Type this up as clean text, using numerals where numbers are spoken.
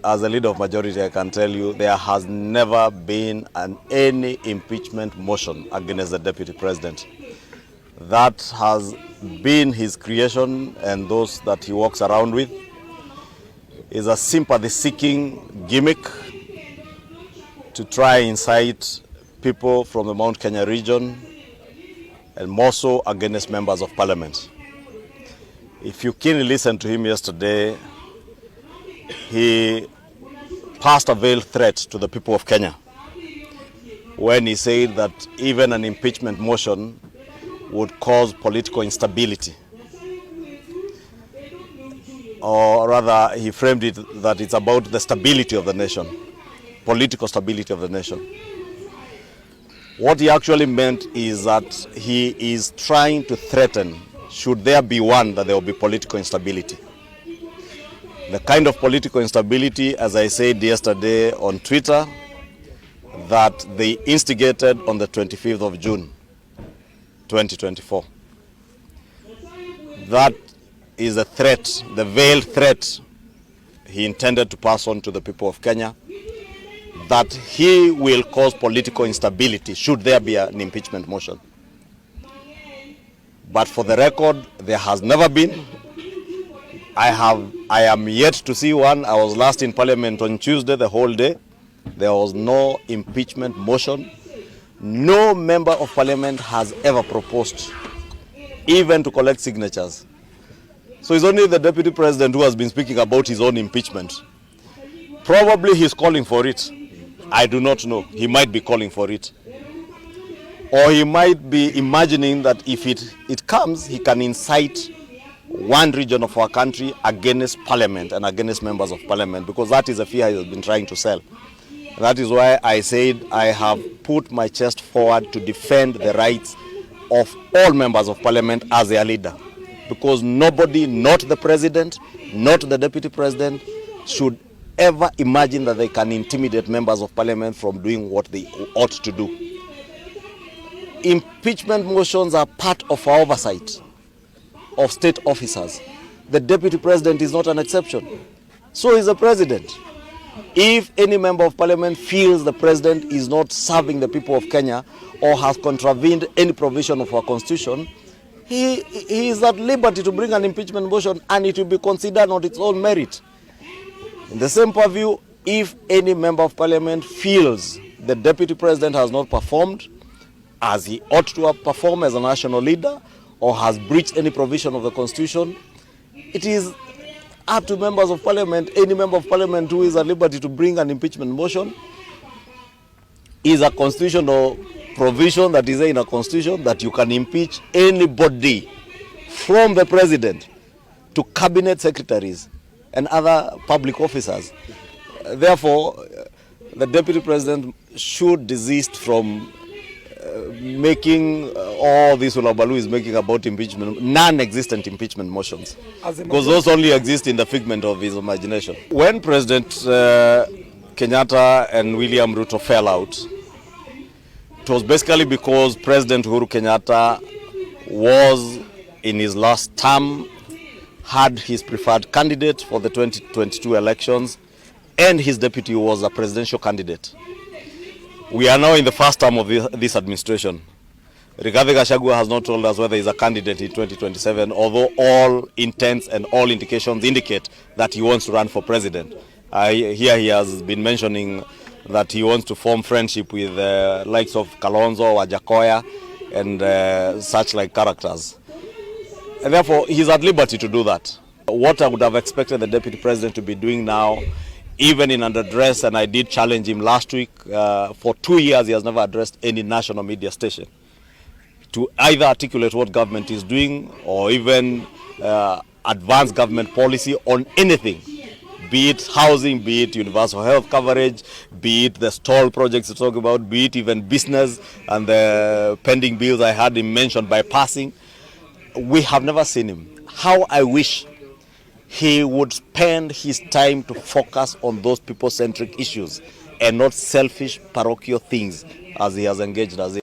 as a leader of majority, I can tell you there has never been any impeachment motion against the deputy president. That has been his creation, and those that he walks around with is a sympathy-seeking gimmick to try and incite people from the Mount Kenya region, and more so against members of parliament. If you keenly listened to him yesterday, he passed a veiled threat to the people of Kenya when he said that even an impeachment motion would cause political instability. Or rather, he framed it that it's about the stability of the nation, political stability of the nation. What he actually meant is that he is trying to threaten, should there be one, that there will be political instability. The kind of political instability, as I said yesterday on Twitter, that they instigated on the 25th of June, 2024. That is a threat, the veiled threat he intended to pass on to the people of Kenya, that he will cause political instability should there be an impeachment motion. But for the record, there has never been. I am yet to see one. I was last in Parliament on Tuesday, the whole day. There was no impeachment motion. No member of Parliament has ever proposed, even to collect signatures. So it's only the Deputy President who has been speaking about his own impeachment. Probably he's calling for it. I do not know. He might be calling for it. Or he might be imagining that if it comes, he can incite one region of our country against Parliament and against members of Parliament, because that is a fear he has been trying to sell. That is why I said I have put my chest forward to defend the rights of all members of Parliament as their leader. Because nobody, not the President, not the Deputy President, should ever imagine that they can intimidate members of Parliament from doing what they ought to do. Impeachment motions are part of our oversight of state officers. The Deputy President is not an exception. So is the President. If any member of Parliament feels the President is not serving the people of Kenya or has contravened any provision of our Constitution, he is at liberty to bring an impeachment motion, and it will be considered on its own merit. In the same purview, if any member of Parliament feels the Deputy President has not performed as he ought to have performed as a national leader, or has breached any provision of the Constitution, it is up to members of Parliament, any member of Parliament who is at liberty to bring an impeachment motion. Is a constitutional provision that is in a constitution that you can impeach anybody from the President to cabinet secretaries and other public officers. Therefore, the Deputy President should desist from making all this Ulabalu is making about impeachment, non-existent impeachment motions, because those only exist in the figment of his imagination. When President Kenyatta and William Ruto fell out, it was basically because President Uhuru Kenyatta was in his last term, had his preferred candidate for the 2022 elections, and his deputy was a presidential candidate. We are now in the first term of this administration. DP Gachagua has not told us whether he's a candidate in 2027, although all intents and all indications indicate that he wants to run for president. Here he has been mentioning that he wants to form friendship with the likes of Kalonzo, Wajakoya, and such like characters. And therefore, he's at liberty to do that. What I would have expected the Deputy President to be doing now, even in an address, and I did challenge him last week, for 2 years he has never addressed any national media station to either articulate what government is doing or even advance government policy on anything, be it housing, be it universal health coverage, be it the stall projects to talk about, be it even business and the pending bills I had him mentioned by passing. We have never seen him. How I wish he would spend his time to focus on those people-centric issues and not selfish parochial things as he has engaged us in.